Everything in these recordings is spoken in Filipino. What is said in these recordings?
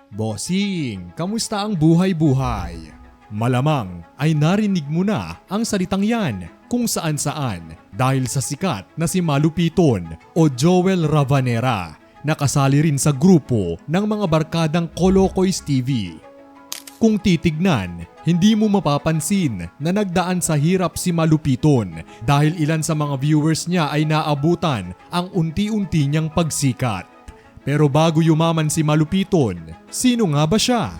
Bossing, kamusta ang buhay-buhay? Malamang ay narinig mo na ang salitang yan kung saan-saan dahil sa sikat na si Malupiton o Joel Ravanera na kasali rin sa grupo ng mga barkadang Kolokoys TV. Kung titignan, hindi mo mapapansin na nagdaan sa hirap si Malupiton dahil ilan sa mga viewers niya ay naabutan ang unti-unti niyang pagsikat. Pero bago yumaman si Malupiton, sino nga ba siya?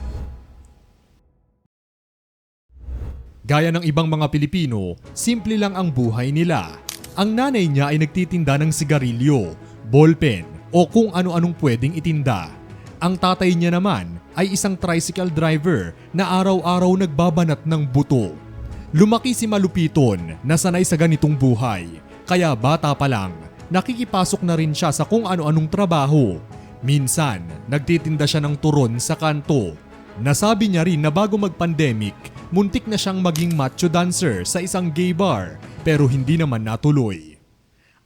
Gaya ng ibang mga Pilipino, simple lang ang buhay nila. Ang nanay niya ay nagtitinda ng sigarilyo, ballpen o kung ano-anong pwedeng itinda. Ang tatay niya naman ay isang tricycle driver na araw-araw nagbabanat ng buto. Lumaki si Malupiton na sanay sa ganitong buhay, kaya bata pa lang, nakikipasok na rin siya sa kung ano-anong trabaho. Minsan, nagtitinda siya ng turon sa kanto. Nasabi niya rin na bago mag-pandemic, muntik na siyang maging macho dancer sa isang gay bar pero hindi naman natuloy.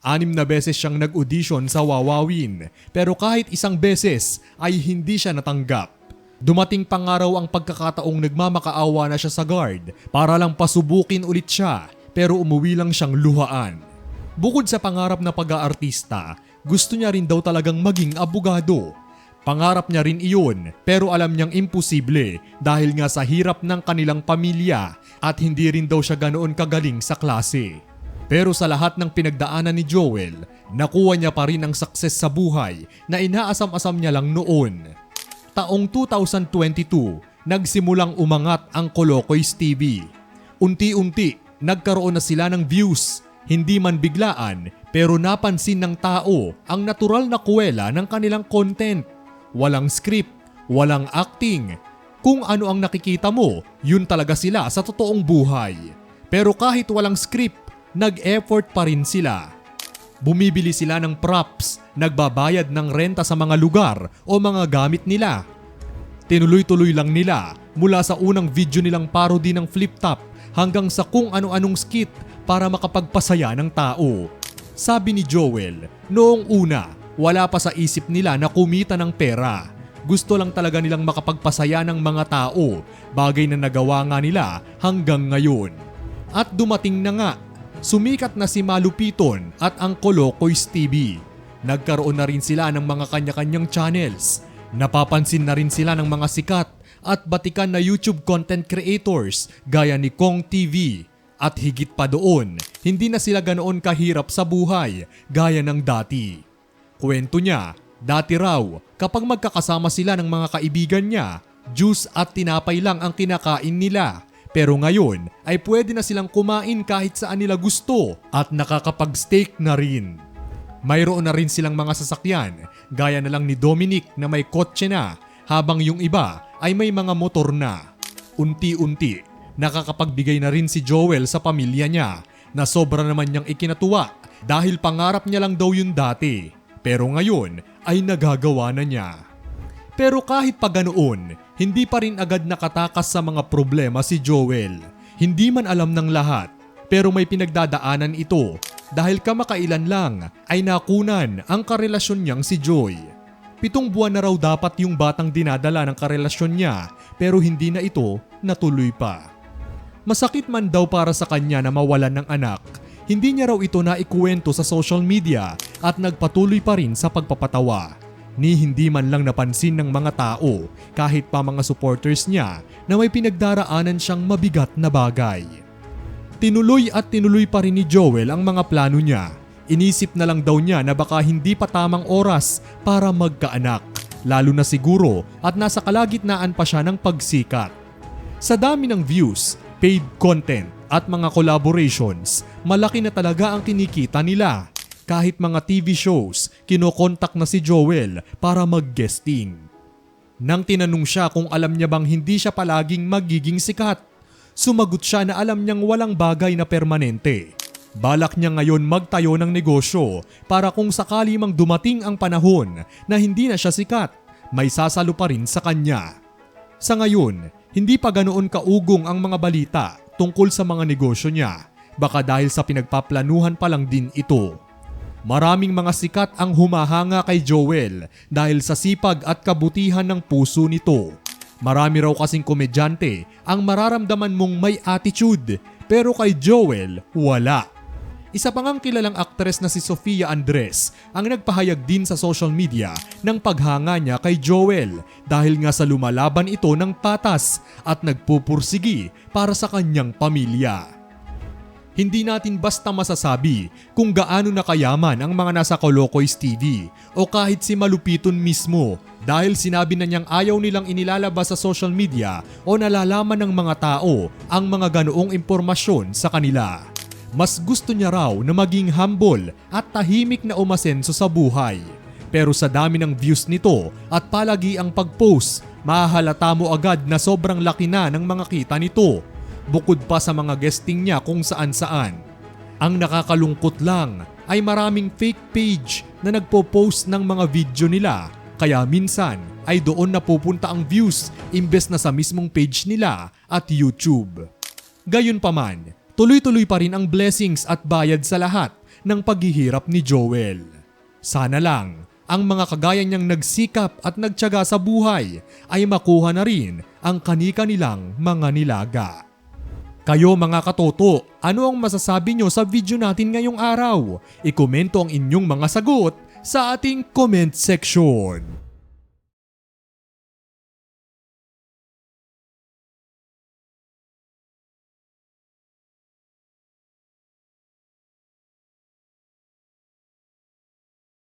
6 na beses siyang nag-audition sa Wawawin pero kahit isang beses ay hindi siya natanggap. Dumating pangaraw ang pagkakataong nagmamakaawa na siya sa guard para lang pasubukin ulit siya pero umuwi lang siyang luhaan. Bukod sa pangarap na pag-aartista, gusto niya rin daw talagang maging abogado. Pangarap niya rin iyon pero alam niyang imposible dahil nga sa hirap ng kanilang pamilya at hindi rin daw siya ganoon kagaling sa klase. Pero sa lahat ng pinagdaanan ni Joel, nakuha niya pa rin ang success sa buhay na inaasam-asam niya lang noon. Taong 2022, nagsimulang umangat ang Kolokoys TV. Unti-unti, nagkaroon na sila ng views. Hindi man biglaan pero napansin ng tao ang natural na kuwela ng kanilang content. Walang script, walang acting. Kung ano ang nakikita mo, yun talaga sila sa totoong buhay. Pero kahit walang script, nag-effort pa rin sila. Bumibili sila ng props, nagbabayad ng renta sa mga lugar o mga gamit nila. Tinuloy-tuloy lang nila mula sa unang video nilang parody ng Flip Top hanggang sa kung ano-anong skit para makapagpasaya ng tao. Sabi ni Joel, noong una, wala pa sa isip nila na kumita ng pera. Gusto lang talaga nilang makapagpasaya ng mga tao, bagay na nagawa nga nila hanggang ngayon. At dumating na nga, sumikat na si Malupiton at ang Kolokoys TV. Nagkaroon na rin sila ng mga kanya-kanyang channels. Napapansin na rin sila ng mga sikat at batikan na YouTube content creators gaya ni Kong TV. At higit pa doon, hindi na sila ganoon kahirap sa buhay gaya ng dati. Kwento niya, dati raw kapag magkakasama sila ng mga kaibigan niya, juice at tinapay lang ang kinakain nila. Pero ngayon ay pwede na silang kumain kahit saan nila gusto at nakakapag-steak na rin. Mayroon na rin silang mga sasakyan gaya na lang ni Dominic na may kotse na habang yung iba ay may mga motor na. Unti-unti, nakakapagbigay na rin si Joel sa pamilya niya na sobra naman niyang ikinatuwa dahil pangarap niya lang daw yun dati. Pero ngayon ay nagagawa na niya. Pero kahit pa ganoon, hindi pa rin agad nakatakas sa mga problema si Joel. Hindi man alam ng lahat, pero may pinagdadaanan ito dahil kamakailan lang ay nakunan ang karelasyon niyang si Joy. 7 buwan na raw dapat yung batang dinadala ng karelasyon niya pero hindi na ito natuloy pa. Masakit man daw para sa kanya na mawalan ng anak, hindi niya raw ito naikuwento sa social media at nagpatuloy pa rin sa pagpapatawa. Ni hindi man lang napansin ng mga tao kahit pa mga supporters niya na may pinagdaraanan siyang mabigat na bagay. Tinuloy at tinuloy pa rin ni Joel ang mga plano niya. Inisip na lang daw niya na baka hindi pa tamang oras para magkaanak, lalo na siguro at nasa kalagitnaan pa siya ng pagsikat. Sa dami ng views, paid content at mga collaborations, malaki na talaga ang kinikita nila. Kahit mga TV shows, kinokontak na si Joel para mag-guesting. Nang tinanong siya kung alam niya bang hindi siya palaging magiging sikat, sumagot siya na alam niyang walang bagay na permanente. Balak niya ngayon magtayo ng negosyo para kung sakali mang dumating ang panahon na hindi na siya sikat, may sasalo pa rin sa kanya. Sa ngayon, hindi pa ganoon kaugong ang mga balita tungkol sa mga negosyo niya, baka dahil sa pinagpaplanuhan pa lang din ito. Maraming mga sikat ang humahanga kay Joel dahil sa sipag at kabutihan ng puso nito. Marami raw kasing komedyante ang mararamdaman mong may attitude pero kay Joel wala. Isa pang ang kilalang aktres na si Sofia Andres ang nagpahayag din sa social media ng paghanga niya kay Joel dahil nga sa lumalaban ito ng patas at nagpupursigi para sa kanyang pamilya. Hindi natin basta masasabi kung gaano nakayaman ang mga nasa Kolokoys TV o kahit si Malupiton mismo dahil sinabi na niyang ayaw nilang inilalabas sa social media o nalalaman ng mga tao ang mga ganoong impormasyon sa kanila. Mas gusto niya raw na maging humble at tahimik na umasenso sa buhay. Pero sa dami ng views nito at palagi ang pag-post, mahahalata mo agad na sobrang laki na ng mga kita nito. Bukod pa sa mga guesting niya kung saan-saan. Ang nakakalungkot lang ay maraming fake page na nagpo-post ng mga video nila kaya minsan ay doon napupunta ang views imbes na sa mismong page nila at YouTube. Gayunpaman, tuloy-tuloy pa rin ang blessings at bayad sa lahat ng paghihirap ni Joel. Sana lang ang mga kagaya niyang nagsikap at nagtiyaga sa buhay ay makuha na rin ang kani-kanilang mga nilaga. Kayo mga katoto, ano ang masasabi nyo sa video natin ngayong araw? Ikomento ang inyong mga sagot sa ating comment section.